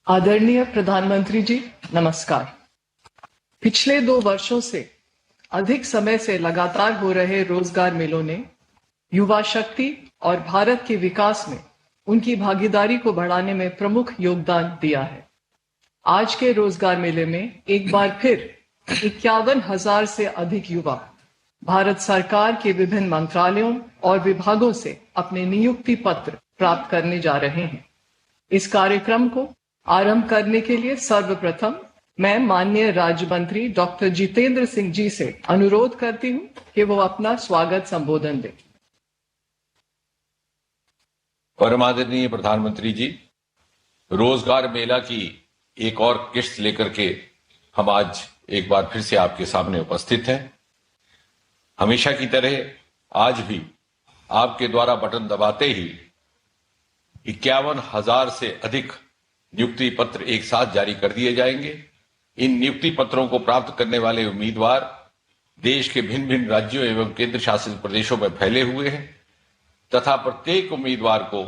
आदरणीय प्रधानमंत्री जी, नमस्कार। पिछले 2 वर्षों से अधिक समय से लगातार हो रहे रोजगार मेलों ने युवा शक्ति और भारत के विकास में उनकी भागीदारी को बढ़ाने में प्रमुख योगदान दिया है। आज के रोजगार मेले में एक बार फिर 51,000 से अधिक युवा भारत सरकार के विभिन्न मंत्रालयों और विभागों से अपने नियुक्ति पत्र प्राप्त करने जा रहे हैं। इस कार्यक्रम को आरंभ करने के लिए सर्वप्रथम मैं माननीय राज्य मंत्री डॉक्टर जितेंद्र सिंह जी से अनुरोध करती हूं कि वो अपना स्वागत संबोधन दें। परम आदरणीय प्रधानमंत्री जी, रोजगार मेला की एक और किस्त लेकर के हम आज एक बार फिर से आपके सामने उपस्थित हैं। हमेशा की तरह आज भी आपके द्वारा बटन दबाते ही 51,000 से अधिक नियुक्ति पत्र एक साथ जारी कर दिए जाएंगे। इन नियुक्ति पत्रों को प्राप्त करने वाले उम्मीदवार देश के भिन्न भिन्न राज्यों एवं केंद्र शासित प्रदेशों में फैले हुए हैं तथा प्रत्येक उम्मीदवार को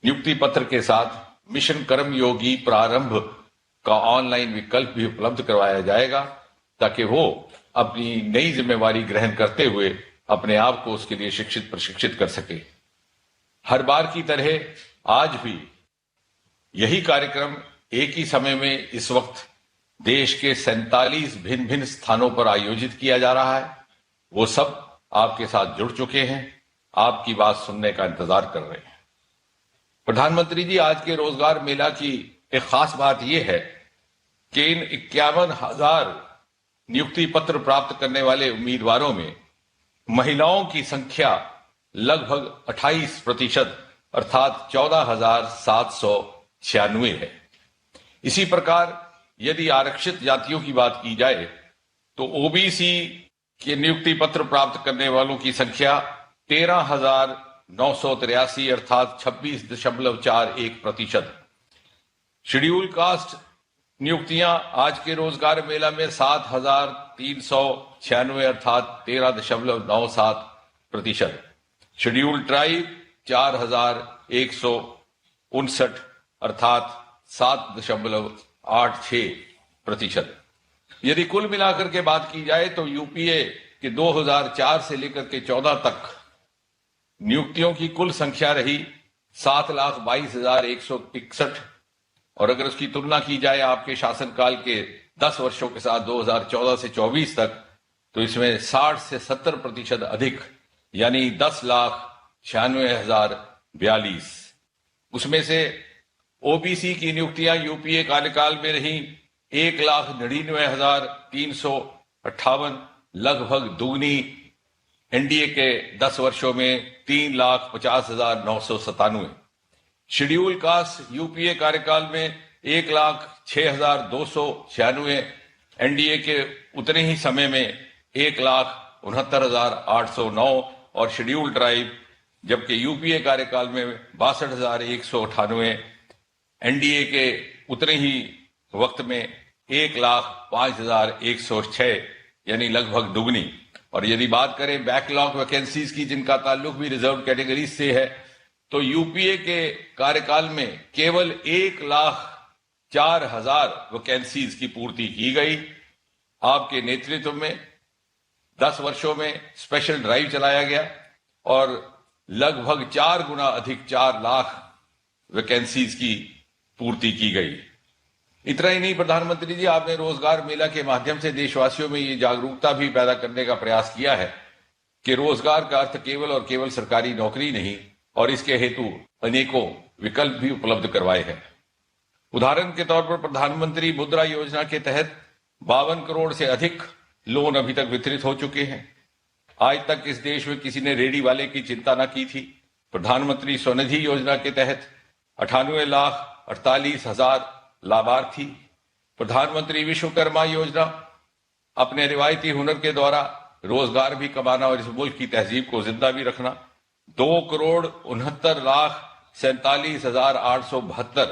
नियुक्ति पत्र के साथ मिशन कर्मयोगी प्रारंभ का ऑनलाइन विकल्प भी उपलब्ध करवाया जाएगा ताकि वो अपनी नई जिम्मेवारी ग्रहण करते हुए अपने आप को उसके लिए शिक्षित प्रशिक्षित कर सके। हर बार की तरह आज भी यही कार्यक्रम एक ही समय में इस वक्त देश के 47 भिन्न भिन्न स्थानों पर आयोजित किया जा रहा है। वो सब आपके साथ जुड़ चुके हैं, आपकी बात सुनने का इंतजार कर रहे हैं। प्रधानमंत्री जी, आज के रोजगार मेला की एक खास बात यह है कि इन 51,000 नियुक्ति पत्र प्राप्त करने वाले उम्मीदवारों में महिलाओं की संख्या लगभग 28% अर्थात 14,796 है। इसी प्रकार यदि आरक्षित जातियों की बात की जाए तो ओबीसी के नियुक्ति पत्र प्राप्त करने वालों की संख्या 13,983 अर्थात 26.41%। शेड्यूल कास्ट नियुक्तियां आज के रोजगार मेला में 7,396 अर्थात 13.97%। शेड्यूल ट्राइब 4,159 अर्थात 7.86%। यदि कुल मिलाकर के बात की जाए तो यूपीए के 2004 से लेकर के 14 तक नियुक्तियों की कुल संख्या रही 7,22,161 और अगर उसकी तुलना की जाए आपके शासनकाल के 10 वर्षों के साथ 2014 से 24 तक तो इसमें 60 से 70% अधिक यानी 10,96,042। उसमें से ओबीसी की नियुक्तियां यूपीए कार्यकाल में रही 1,99,358 लगभग दुगनी एनडीए के 10 वर्षों में 3,50,997। शेड्यूल कास्ट यूपीए कार्यकाल में 1,06,296 एनडीए के उतने ही समय में 1,69,809 और शेड्यूल ट्राइब जबकि यूपीए कार्यकाल में 62,198 एनडीए के उतने ही वक्त में 1,05,106 यानी लगभग दुगनी। और यदि बात करें बैकलॉग वैकेंसीज की जिनका ताल्लुक भी रिजर्व कैटेगरीज से है तो यूपीए के कार्यकाल में केवल 1,04,000 वैकेंसीज की पूर्ति की गई। आपके नेतृत्व में 10 वर्षों में स्पेशल ड्राइव चलाया गया और लगभग 4 गुना अधिक 4 लाख वैकेंसीज की पूर्ति की गई। इतना ही नहीं प्रधानमंत्री जी, आपने रोजगार मेला के माध्यम से देशवासियों में ये जागरूकता भी पैदा करने का प्रयास किया है कि रोजगार का अर्थ केवल और केवल सरकारी नौकरी नहीं और इसके हेतु अनेकों विकल्प भी उपलब्ध करवाए हैं। उदाहरण के तौर पर प्रधानमंत्री मुद्रा योजना के तहत 52 करोड़ से अधिक लोन अभी तक वितरित हो चुके हैं। आज तक इस देश में किसी ने रेडी वाले की चिंता न की थी। प्रधानमंत्री स्वनिधि योजना के तहत 98,48,000 लाभार्थी। प्रधानमंत्री विश्वकर्मा योजना अपने रिवायती हुनर के द्वारा रोजगार भी कमाना और इस मुल्क की तहजीब को जिंदा भी रखना। 2,69,47,872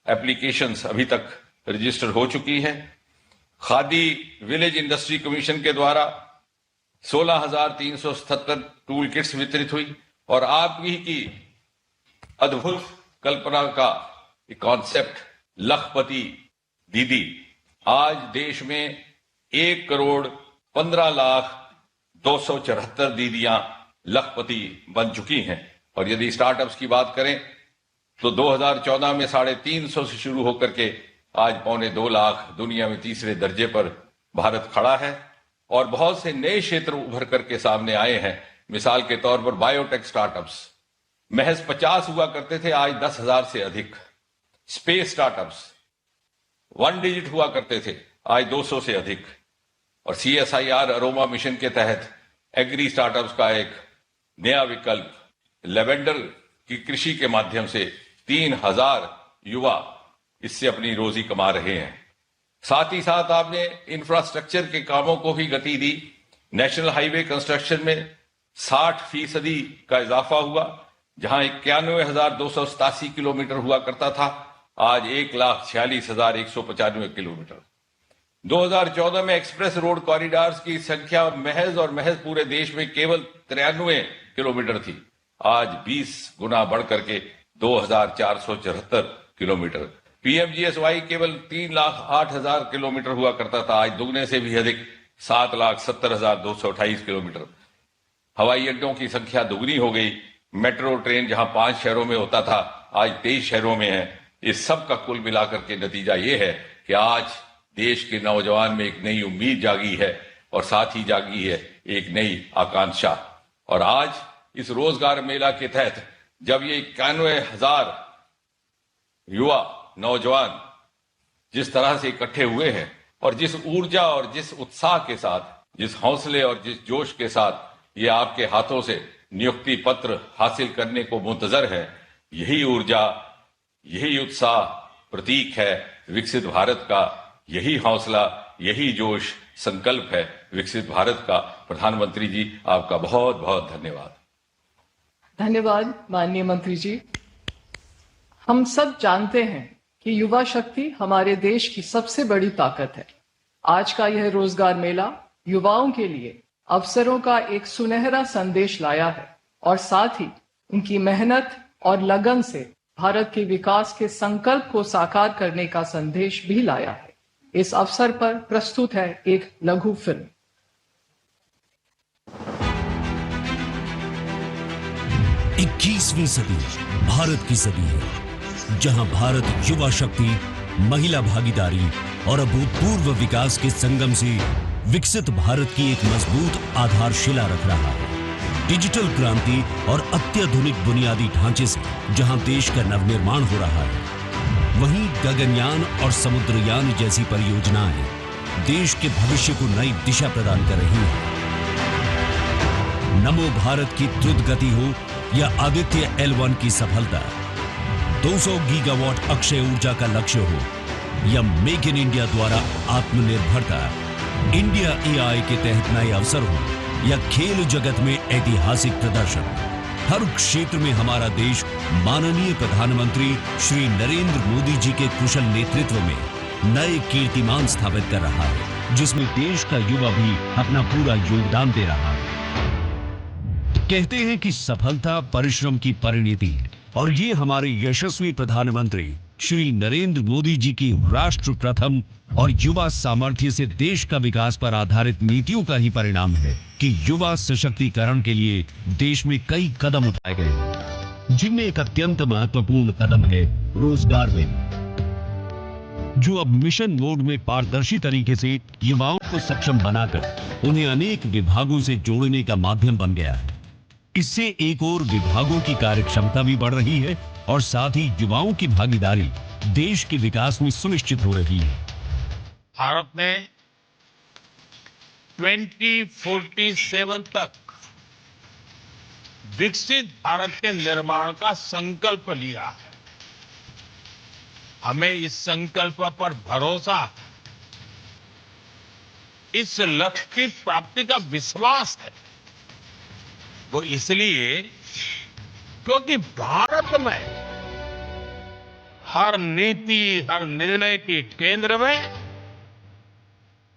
एप्लीकेशंस अभी तक रजिस्टर हो चुकी हैं। खादी विलेज इंडस्ट्री कमीशन के द्वारा 16,377 टूल किट्स वितरित हुई और आप ही की अद्भुत कल्पना का कॉन्सेप्ट लखपति दीदी आज देश में 1,15,02,74 दीदियां लखपति बन चुकी हैं। और यदि स्टार्टअप्स की बात करें तो 2014 में 350 से शुरू होकर के आज 1.25 लाख दुनिया में तीसरे दर्जे पर भारत खड़ा है। और बहुत से नए क्षेत्र उभर करके सामने आए हैं। मिसाल के तौर पर बायोटेक स्टार्टअप्स महज 50 हुआ करते थे, आज 10,000 से अधिक। स्पेस स्टार्टअप्स 1 डिजिट हुआ करते थे, आज 200 से अधिक। और CSIR अरोमा मिशन के तहत एग्री स्टार्टअप्स का एक नया विकल्प लेवेंडर की कृषि के माध्यम से 3,000 युवा इससे अपनी रोजी कमा रहे हैं। साथ ही साथ आपने इंफ्रास्ट्रक्चर के कामों को भी गति दी। नेशनल हाईवे कंस्ट्रक्शन में 60% का इजाफा हुआ। जहां 91,287 किलोमीटर हुआ करता था, आज 1,46,195 किलोमीटर। 2014 में एक्सप्रेस रोड कॉरिडोर्स की संख्या महज पूरे देश में केवल 93 किलोमीटर थी, आज 20 गुना बढ़ करके 2,474 किलोमीटर। PMGSY केवल 3,08,000 किलोमीटर हुआ करता था, आज दुगने से भी अधिक 7,70,228 किलोमीटर। हवाई अड्डों की संख्या दुगनी हो गई। मेट्रो ट्रेन जहां 5 शहरों में होता था, आज 23 शहरों में है। इस सब का कुल मिलाकर के नतीजा ये है कि आज देश के नौजवान में एक नई उम्मीद जागी है और साथ ही जागी है एक नई आकांक्षा। और आज इस रोजगार मेला के तहत जब ये 91,000 युवा नौजवान जिस तरह से इकट्ठे हुए हैं और जिस ऊर्जा और जिस उत्साह के साथ, जिस हौसले और जिस जोश के साथ ये आपके हाथों से नियुक्ति पत्र हासिल करने को मुंतजर है, यही ऊर्जा, यही उत्साह प्रतीक है विकसित भारत का। यही हौसला, यही जोश संकल्प है विकसित भारत का। प्रधानमंत्री जी, आपका बहुत बहुत धन्यवाद। धन्यवाद माननीय मंत्री जी। हम सब जानते हैं कि युवा शक्ति हमारे देश की सबसे बड़ी ताकत है। आज का यह रोजगार मेला युवाओं के लिए अवसरों का एक सुनहरा संदेश लाया है और साथ ही उनकी मेहनत और लगन से भारत के विकास के संकल्प को साकार करने का संदेश भी लाया है। इस अवसर पर प्रस्तुत है एक लघु फिल्म। 21वीं सदी भारत की सदी है, जहां भारत युवा शक्ति, महिला भागीदारी और अभूतपूर्व विकास के संगम से विकसित भारत की एक मजबूत आधारशिला रख रहा है। डिजिटल क्रांति और अत्याधुनिक बुनियादी ढांचे से जहां देश का नवनिर्माण हो रहा है, वहीं गगनयान और समुद्रयान जैसी परियोजनाएं देश के भविष्य को नई दिशा प्रदान कर रही हैं। नमो भारत की द्रुत गति हो या आदित्य L1 की सफलता, 200 गीगावाट अक्षय ऊर्जा का लक्ष्य हो या मेक इन इंडिया द्वारा आत्मनिर्भरता, इंडिया AI के तहत नए अवसर हो या खेल जगत में ऐतिहासिक प्रदर्शन, हर क्षेत्र में हमारा देश माननीय प्रधानमंत्री श्री नरेंद्र मोदी जी के कुशल नेतृत्व में नए कीर्तिमान स्थापित कर रहा है, जिसमें देश का युवा भी अपना पूरा योगदान दे रहा है। कहते हैं कि सफलता परिश्रम की परिणति है और ये हमारे यशस्वी प्रधानमंत्री श्री नरेंद्र मोदी जी की राष्ट्र प्रथम और युवा सामर्थ्य से देश का विकास पर आधारित नीतियों का ही परिणाम है कि युवा सशक्तिकरण के लिए देश में कई कदम उठाए गए, जिनमें एक अत्यंत महत्वपूर्ण कदम है रोजगार मेला, जो अब मिशन मोड में पारदर्शी तरीके से युवाओं को सक्षम बनाकर उन्हें अनेक विभागों से जोड़ने का माध्यम बन गया है। इससे एक और विभागों की कार्यक्षमता भी बढ़ रही है और साथ ही युवाओं की भागीदारी देश के विकास में सुनिश्चित हो रही है। भारत ने 2047 तक विकसित भारत के निर्माण का संकल्प लिया है। हमें इस संकल्प पर भरोसा है, इस लक्ष्य की प्राप्ति का विश्वास है। वो इसलिए क्योंकि भारत में हर नीति, हर निर्णय के केंद्र में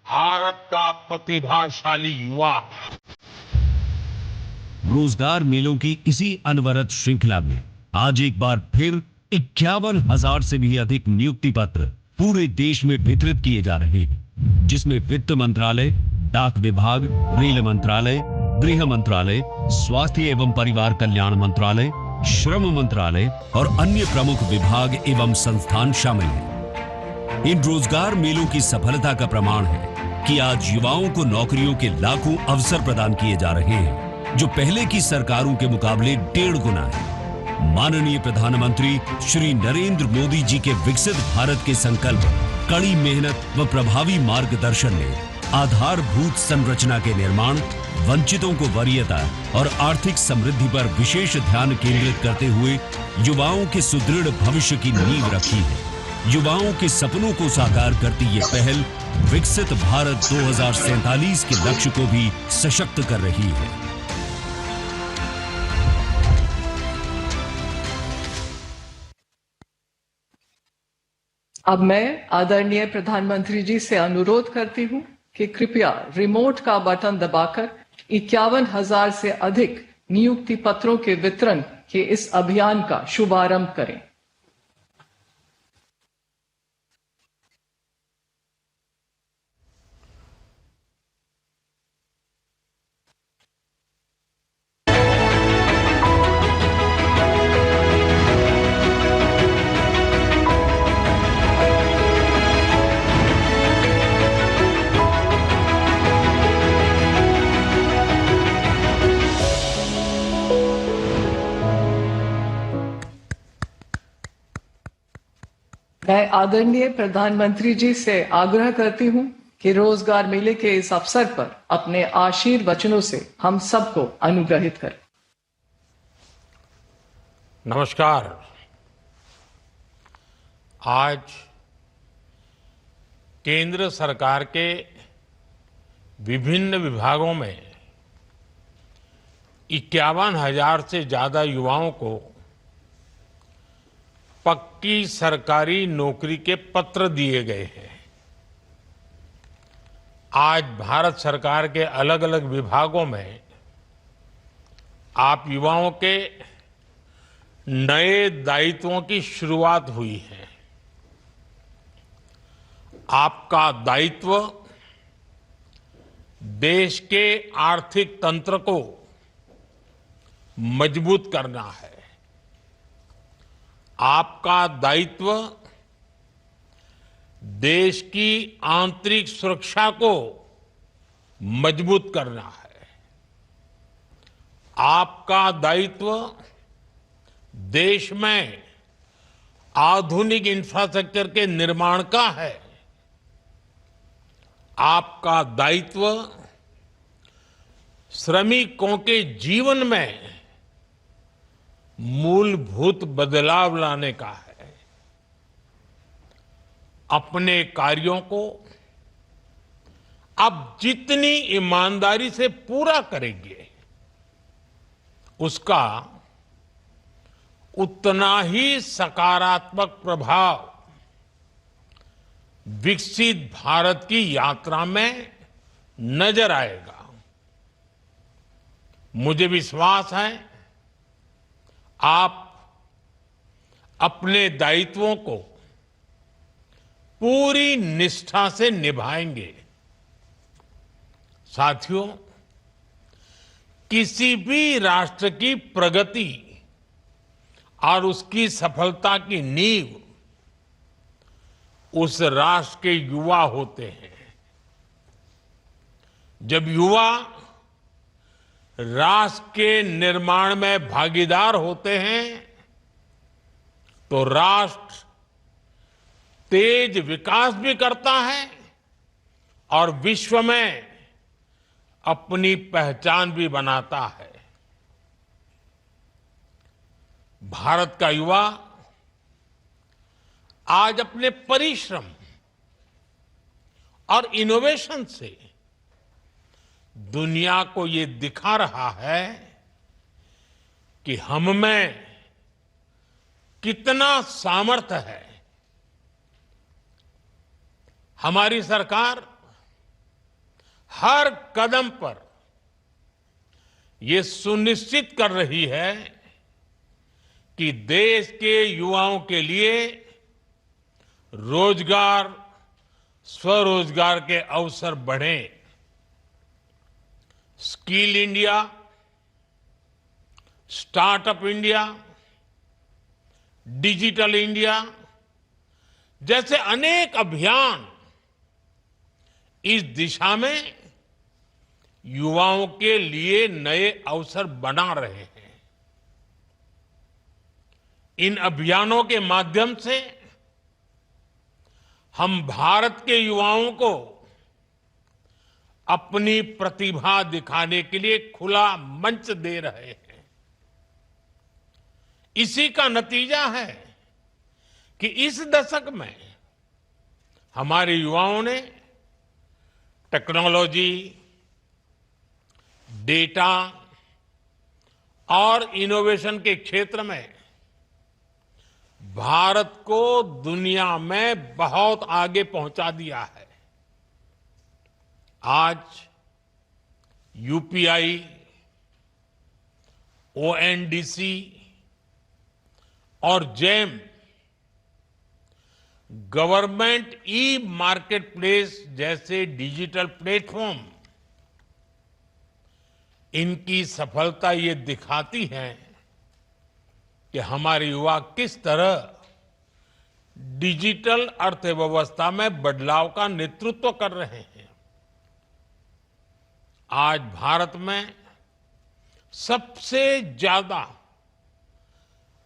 भारत का प्रतिभाशाली युवा। रोजगार मेलों की इसी अनवरत श्रृंखला में आज एक बार फिर 51,000 से भी अधिक नियुक्ति पत्र पूरे देश में वितरित किए जा रहे हैं, जिसमें वित्त मंत्रालय, डाक विभाग, रेल मंत्रालय, गृह मंत्रालय, स्वास्थ्य एवं परिवार कल्याण मंत्रालय, श्रम मंत्रालय और अन्य प्रमुख विभाग एवं संस्थान शामिल हैं। इन रोजगार मेलों की सफलता का प्रमाण है कि आज युवाओं को नौकरियों के लाखों अवसर प्रदान किए जा रहे हैं, जो पहले की सरकारों के मुकाबले 1.5 गुना है। माननीय प्रधानमंत्री श्री नरेंद्र मोदी जी के विकसित भारत के संकल्प, कड़ी मेहनत व प्रभावी मार्गदर्शन ने आधारभूत संरचना के निर्माण, वंचितों को वरीयता और आर्थिक समृद्धि पर विशेष ध्यान केंद्रित करते हुए युवाओं के सुदृढ़ भविष्य की नींव रखी है। युवाओं के सपनों को साकार करती ये पहल विकसित भारत 2047 के लक्ष्य को भी सशक्त कर रही है। अब मैं आदरणीय प्रधानमंत्री जी से अनुरोध करती हूं कि कृपया रिमोट का बटन दबाकर 51,000 से अधिक नियुक्ति पत्रों के वितरण के इस अभियान का शुभारंभ करें। मैं आदरणीय प्रधानमंत्री जी से आग्रह करती हूं कि रोजगार मेले के इस अवसर पर अपने आशीर्वचनों से हम सबको अनुग्रहित करें। नमस्कार। आज केंद्र सरकार के विभिन्न विभागों में 51,000 से ज्यादा युवाओं को पक्की सरकारी नौकरी के पत्र दिए गए हैं। आज भारत सरकार के अलग अलग विभागों में आप युवाओं के नए दायित्वों की शुरुआत हुई है। आपका दायित्व देश के आर्थिक तंत्र को मजबूत करना है। आपका दायित्व देश की आंतरिक सुरक्षा को मजबूत करना है। आपका दायित्व देश में आधुनिक इंफ्रास्ट्रक्चर के निर्माण का है। आपका दायित्व श्रमिकों के जीवन में मूलभूत बदलाव लाने का है। अपने कार्यों को आप जितनी ईमानदारी से पूरा करेंगे, उसका उतना ही सकारात्मक प्रभाव विकसित भारत की यात्रा में नजर आएगा। मुझे विश्वास है आप अपने दायित्वों को पूरी निष्ठा से निभाएंगे। साथियों, किसी भी राष्ट्र की प्रगति और उसकी सफलता की नींव उस राष्ट्र के युवा होते हैं। जब युवा राष्ट्र के निर्माण में भागीदार होते हैं तो राष्ट्र तेज विकास भी करता है और विश्व में अपनी पहचान भी बनाता है। भारत का युवा आज अपने परिश्रम और इनोवेशन से दुनिया को ये दिखा रहा है कि हम में कितना सामर्थ्य है। हमारी सरकार हर कदम पर ये सुनिश्चित कर रही है कि देश के युवाओं के लिए रोजगार, स्वरोजगार के अवसर बढ़ें। Skill India, startup India, digital India जैसे अनेक अभियान इस दिशा में युवाओं के लिए नए अवसर बना रहे हैं। इन अभियानों के माध्यम से हम भारत के युवाओं को अपनी प्रतिभा दिखाने के लिए खुला मंच दे रहे हैं। इसी का नतीजा है कि इस दशक में हमारे युवाओं ने टेक्नोलॉजी, डेटा और इनोवेशन के क्षेत्र में भारत को दुनिया में बहुत आगे पहुंचा दिया है। आज यूपीआई, ओएनडीसी और GeM government e market place जैसे डिजिटल प्लेटफॉर्म, इनकी सफलता ये दिखाती है कि हमारे युवा किस तरह डिजिटल अर्थव्यवस्था में बदलाव का नेतृत्व कर रहे हैं। आज भारत में सबसे ज्यादा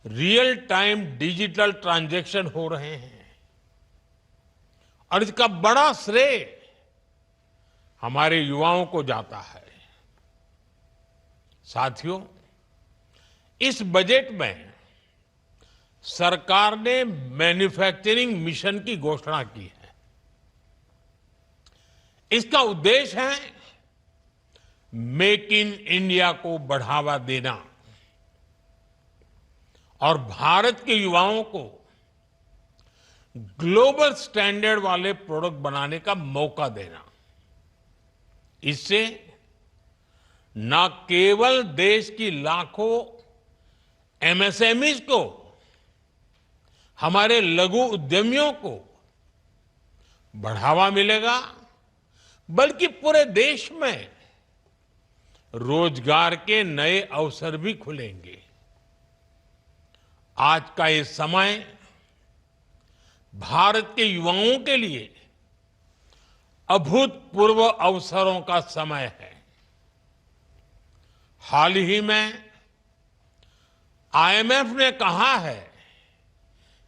रियल टाइम डिजिटल ट्रांजैक्शन हो रहे हैं और इसका बड़ा श्रेय हमारे युवाओं को जाता है। साथियों, इस बजट में सरकार ने मैन्युफैक्चरिंग मिशन की घोषणा की है। इसका उद्देश्य है मेक इन इंडिया को बढ़ावा देना और भारत के युवाओं को ग्लोबल स्टैंडर्ड वाले प्रोडक्ट बनाने का मौका देना। इससे न केवल देश की लाखों एमएसएमईज को, हमारे लघु उद्यमियों को बढ़ावा मिलेगा, बल्कि पूरे देश में रोजगार के नए अवसर भी खुलेंगे। आज का ये समय भारत के युवाओं के लिए अभूतपूर्व अवसरों का समय है। हाल ही में आईएमएफ ने कहा है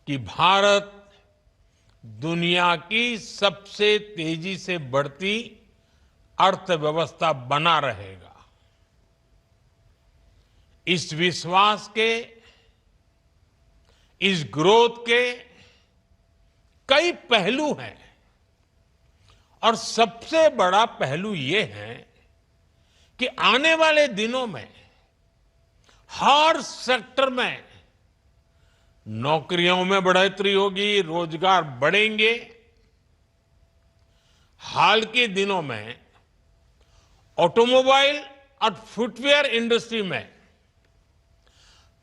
कि भारत दुनिया की सबसे तेजी से बढ़ती अर्थव्यवस्था बना रहेगा। इस विश्वास के, इस ग्रोथ के कई पहलू हैं और सबसे बड़ा पहलू ये है कि आने वाले दिनों में हर सेक्टर में नौकरियों में बढ़ोतरी होगी, रोजगार बढ़ेंगे। हाल के दिनों में ऑटोमोबाइल और फुटवेयर इंडस्ट्री में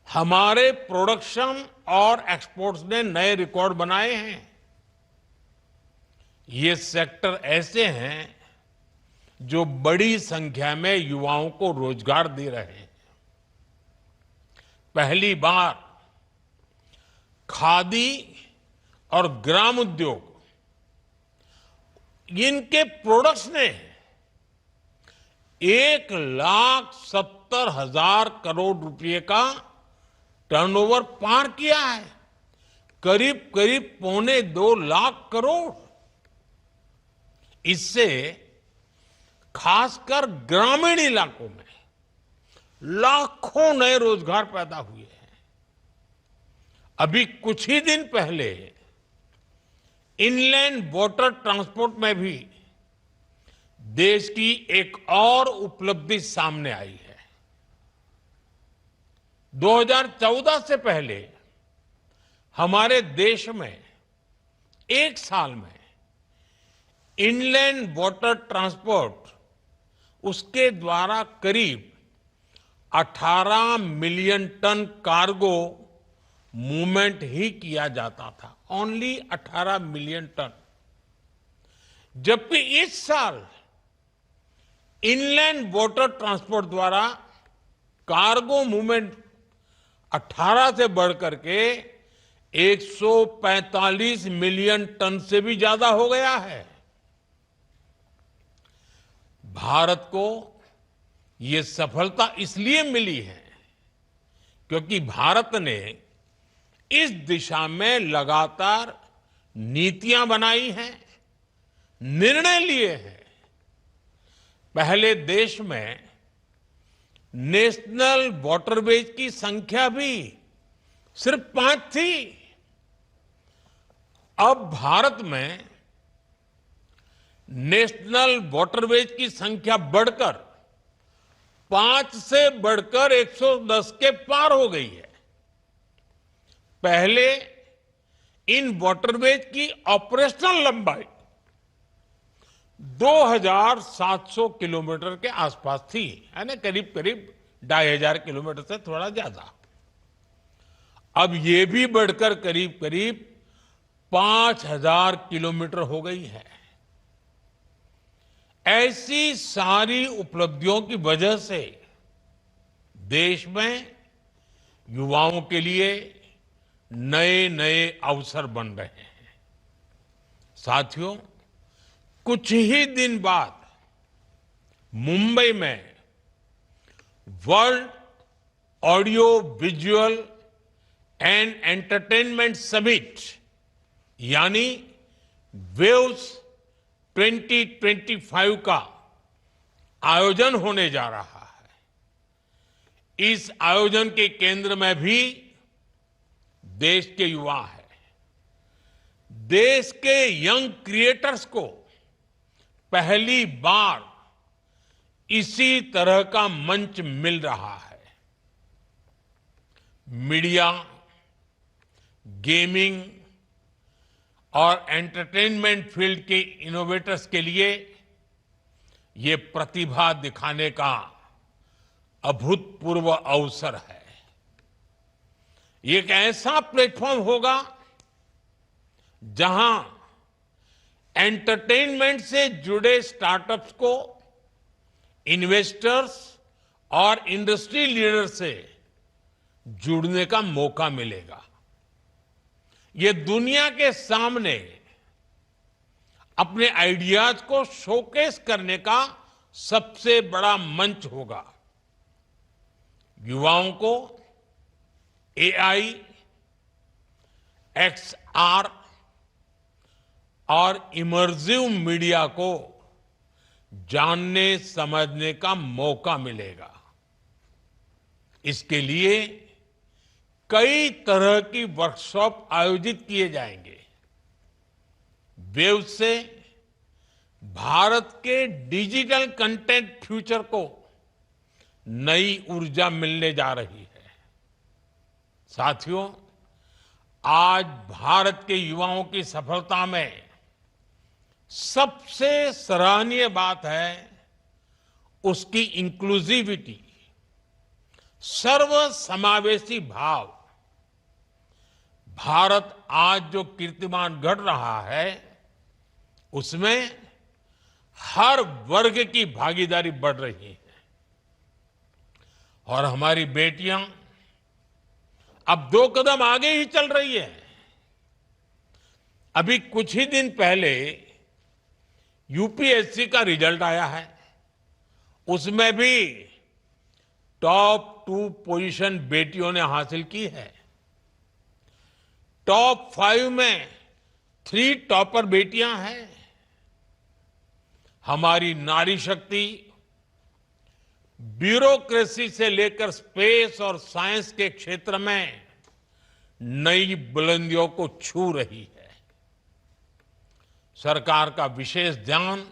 हमारे प्रोडक्शन और एक्सपोर्ट्स ने नए रिकॉर्ड बनाए हैं। ये सेक्टर ऐसे हैं जो बड़ी संख्या में युवाओं को रोजगार दे रहे हैं। पहली बार खादी और ग्राम उद्योग, इनके प्रोडक्ट्स ने 1,70,000 करोड़ रुपए का टर्नओवर पार किया है। करीब करीब 2.25 लाख करोड़। इससे खासकर ग्रामीण इलाकों में लाखों नए रोजगार पैदा हुए हैं। अभी कुछ ही दिन पहले इनलैंड वाटर ट्रांसपोर्ट में भी देश की एक और उपलब्धि सामने आई है। 2014 से पहले हमारे देश में एक साल में इनलैंड वाटर ट्रांसपोर्ट, उसके द्वारा करीब 18 मिलियन टन कार्गो मूवमेंट ही किया जाता था, ओनली 18 मिलियन टन। जबकि इस साल इनलैंड वाटर ट्रांसपोर्ट द्वारा कार्गो मूवमेंट 18 से बढ़कर के 145 मिलियन टन से भी ज्यादा हो गया है। भारत को ये सफलता इसलिए मिली है क्योंकि भारत ने इस दिशा में लगातार नीतियां बनाई हैं, निर्णय लिए हैं। पहले देश में नेशनल वाटरवेज की संख्या भी सिर्फ 5 थी। अब भारत में नेशनल वाटरवेज की संख्या बढ़कर 5 से बढ़कर 110 के पार हो गई है। पहले इन वाटरवेज की ऑपरेशनल लंबाई 2700 किलोमीटर के आसपास थी, यानी करीब करीब 2500 किलोमीटर से थोड़ा ज्यादा। अब ये भी बढ़कर करीब करीब 5000 किलोमीटर हो गई है। ऐसी सारी उपलब्धियों की वजह से देश में युवाओं के लिए नए नए अवसर बन रहे हैं। साथियों, कुछ ही दिन बाद मुंबई में world audio visual and entertainment summit यानी वेव्स 2025 का आयोजन होने जा रहा है। इस आयोजन के केंद्र में भी देश के युवा हैं। देश के यंग क्रिएटर्स को पहली बार इसी तरह का मंच मिल रहा है। मीडिया, गेमिंग और एंटरटेनमेंट फील्ड के इनोवेटर्स के लिए ये प्रतिभा दिखाने का अभूतपूर्व अवसर है। ये एक ऐसा प्लेटफॉर्म होगा जहां एंटरटेनमेंट से जुड़े स्टार्टअप्स को इन्वेस्टर्स और इंडस्ट्री लीडर से जुड़ने का मौका मिलेगा। ये दुनिया के सामने अपने आइडियाज को शोकेस करने का सबसे बड़ा मंच होगा। युवाओं को एआई, एक्सआर और इमर्सिव मीडिया को जानने समझने का मौका मिलेगा। इसके लिए कई तरह की वर्कशॉप आयोजित किए जाएंगे। वेव से भारत के डिजिटल कंटेंट फ्यूचर को नई ऊर्जा मिलने जा रही है। साथियों, आज भारत के युवाओं की सफलता में सबसे सराहनीय बात है उसकी इंक्लूसिविटी, सर्वसमावेशी भाव। भारत आज जो कीर्तिमान गढ़ रहा है उसमें हर वर्ग की भागीदारी बढ़ रही है और हमारी बेटियां अब 2 कदम आगे ही चल रही है। अभी कुछ ही दिन पहले यूपीएससी का रिजल्ट आया है, उसमें भी टॉप 2 पोजीशन बेटियों ने हासिल की है। टॉप 5 में 3 टॉपर बेटियां हैं। हमारी नारी शक्ति ब्यूरोक्रेसी से लेकर स्पेस और साइंस के क्षेत्र में नई बुलंदियों को छू रही है। सरकार का विशेष ध्यान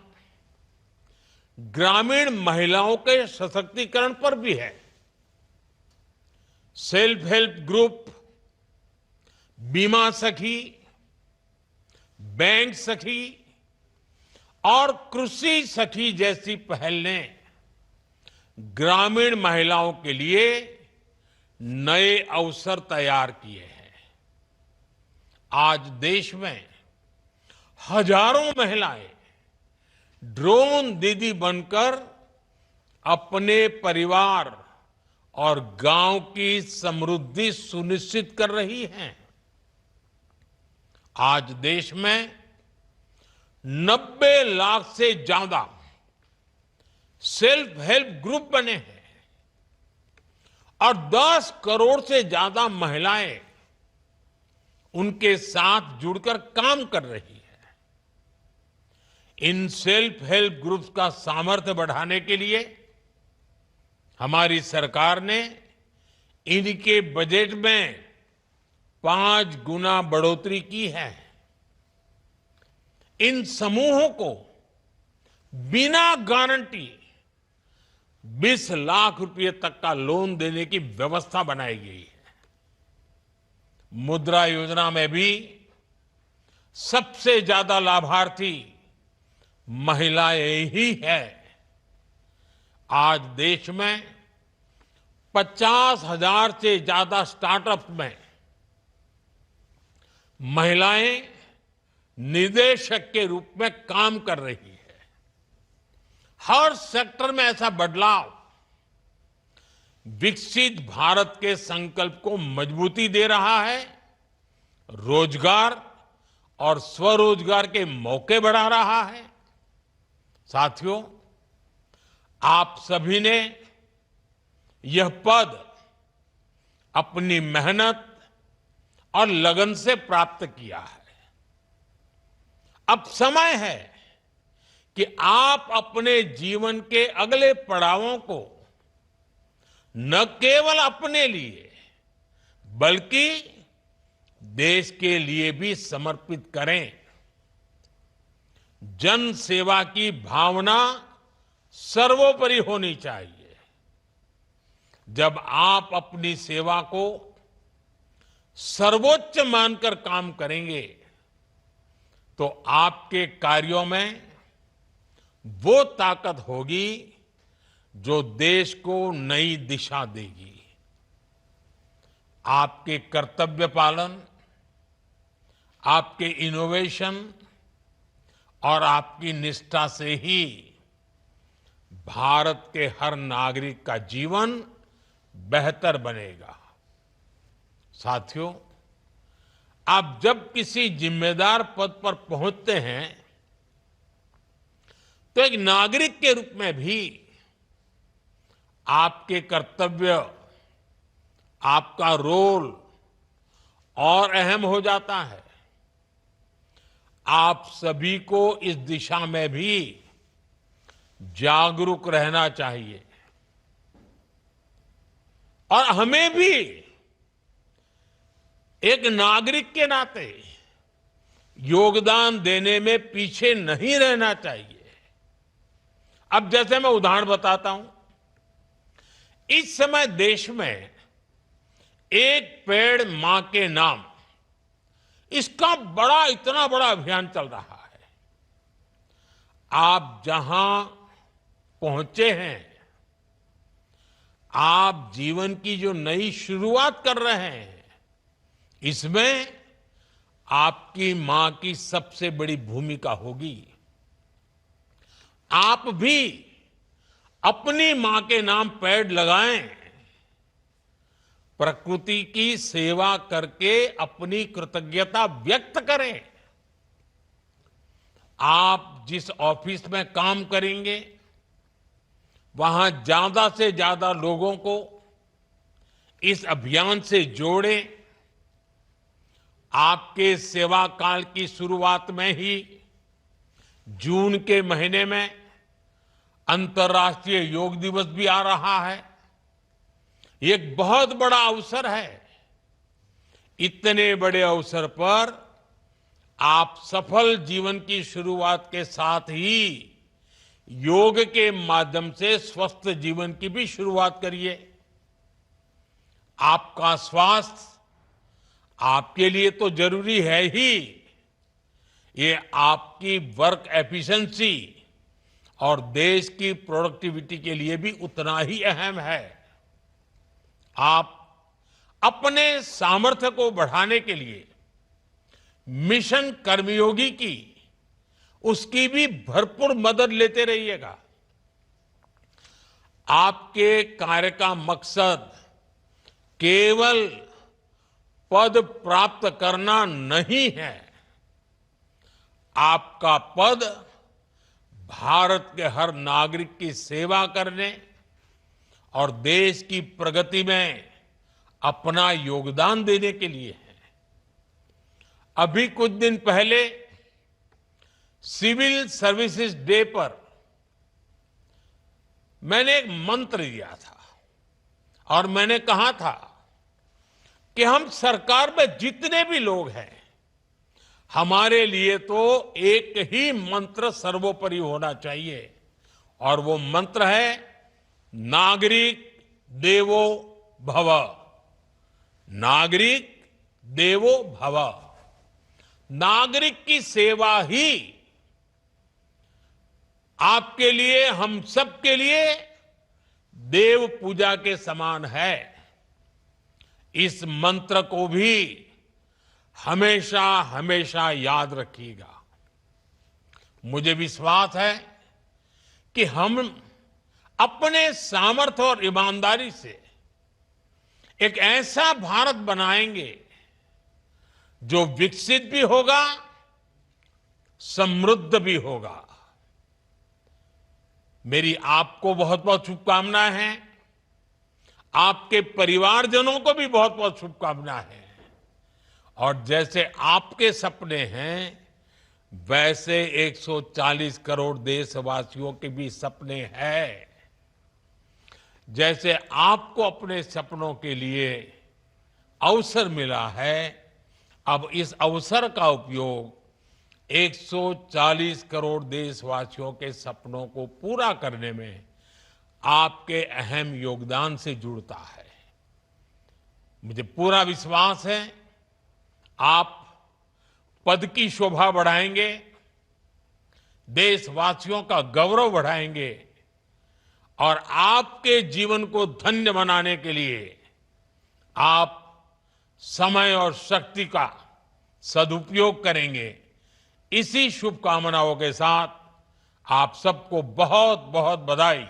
ग्रामीण महिलाओं के सशक्तिकरण पर भी है। सेल्फ हेल्प ग्रुप, बीमा सखी, बैंक सखी और कृषि सखी जैसी पहल ने ग्रामीण महिलाओं के लिए नए अवसर तैयार किए हैं। आज देश में हजारों महिलाएं ड्रोन दीदी बनकर अपने परिवार और गांव की समृद्धि सुनिश्चित कर रही हैं। आज देश में 90 लाख से ज्यादा सेल्फ हेल्प ग्रुप बने हैं और 10 करोड़ से ज्यादा महिलाएं उनके साथ जुड़कर काम कर रही है। इन सेल्फ हेल्प ग्रुप्स का सामर्थ्य बढ़ाने के लिए हमारी सरकार ने इनके बजट में 5 गुना बढ़ोतरी की है। इन समूहों को बिना गारंटी 20 लाख रुपए तक का लोन देने की व्यवस्था बनाई गई है। मुद्रा योजना में भी सबसे ज्यादा लाभार्थी महिलाएं ही हैं। आज देश में 50,000 से ज्यादा स्टार्टअप्स में महिलाएं निदेशक के रूप में काम कर रही है। हर सेक्टर में ऐसा बदलाव विकसित भारत के संकल्प को मजबूती दे रहा है, रोजगार और स्वरोजगार के मौके बढ़ा रहा है। साथियों, आप सभी ने यह पद अपनी मेहनत और लगन से प्राप्त किया है। अब समय है कि आप अपने जीवन के अगले पड़ावों को न केवल अपने लिए बल्कि देश के लिए भी समर्पित करें। जन सेवा की भावना सर्वोपरि होनी चाहिए। जब आप अपनी सेवा को सर्वोच्च मानकर काम करेंगे तो आपके कार्यों में वो ताकत होगी जो देश को नई दिशा देगी। आपके कर्तव्य पालन, आपके इनोवेशन और आपकी निष्ठा से ही भारत के हर नागरिक का जीवन बेहतर बनेगा। साथियों, आप जब किसी जिम्मेदार पद पर पहुंचते हैं तो एक नागरिक के रूप में भी आपके कर्तव्य, आपका रोल और अहम हो जाता है। आप सभी को इस दिशा में भी जागरूक रहना चाहिए और हमें भी एक नागरिक के नाते योगदान देने में पीछे नहीं रहना चाहिए। अब जैसे मैं उदाहरण बताता हूं, इस समय देश में एक पेड़ मां के नाम, इसका इतना बड़ा अभियान चल रहा है। आप जहां पहुंचे हैं, आप जीवन की जो नई शुरुआत कर रहे हैं, इसमें आपकी मां की सबसे बड़ी भूमिका होगी। आप भी अपनी मां के नाम पेड़ लगाएं, प्रकृति की सेवा करके अपनी कृतज्ञता व्यक्त करें। आप जिस ऑफिस में काम करेंगे, वहां ज्यादा से ज्यादा लोगों को इस अभियान से जोड़ें। आपके सेवा काल की शुरुआत में ही जून के महीने में अंतर्राष्ट्रीय योग दिवस भी आ रहा है। ये एक बहुत बड़ा अवसर है। इतने बड़े अवसर पर आप सफल जीवन की शुरुआत के साथ ही योग के माध्यम से स्वस्थ जीवन की भी शुरुआत करिए। आपका स्वास्थ्य आपके लिए तो जरूरी है ही, ये आपकी वर्क एफिशिएंसी और देश की प्रोडक्टिविटी के लिए भी उतना ही अहम है। आप अपने सामर्थ्य को बढ़ाने के लिए मिशन कर्मयोगी की उसकी भी भरपूर मदद लेते रहिएगा। आपके कार्य का मकसद केवल पद प्राप्त करना नहीं है। आपका पद भारत के हर नागरिक की सेवा करने और देश की प्रगति में अपना योगदान देने के लिए है। अभी कुछ दिन पहले सिविल सर्विसेज डे पर मैंने एक मंत्र दिया था और मैंने कहा था कि हम सरकार में जितने भी लोग हैं, हमारे लिए तो एक ही मंत्र सर्वोपरि होना चाहिए और वो मंत्र है नागरिक देवो भव। नागरिक देवो भव। नागरिक की सेवा ही आपके लिए, हम सब के लिए देव पूजा के समान है। इस मंत्र को भी हमेशा हमेशा याद रखिएगा। मुझे विश्वास है कि हम अपने सामर्थ्य और ईमानदारी से एक ऐसा भारत बनाएंगे जो विकसित भी होगा, समृद्ध भी होगा। मेरी आपको बहुत बहुत शुभकामनाएं हैं। आपके परिवारजनों को भी बहुत बहुत शुभकामनाएं हैं। और जैसे आपके सपने हैं, वैसे 140 करोड़ देशवासियों के भी सपने हैं। जैसे आपको अपने सपनों के लिए अवसर मिला है, अब इस अवसर का उपयोग 140 करोड़ देशवासियों के सपनों को पूरा करने में आपके अहम योगदान से जुड़ता है। मुझे पूरा विश्वास है आप पद की शोभा बढ़ाएंगे, देशवासियों का गौरव बढ़ाएंगे और आपके जीवन को धन्य बनाने के लिए आप समय और शक्ति का सदुपयोग करेंगे। इसी शुभकामनाओं के साथ आप सबको बहुत बहुत बधाई।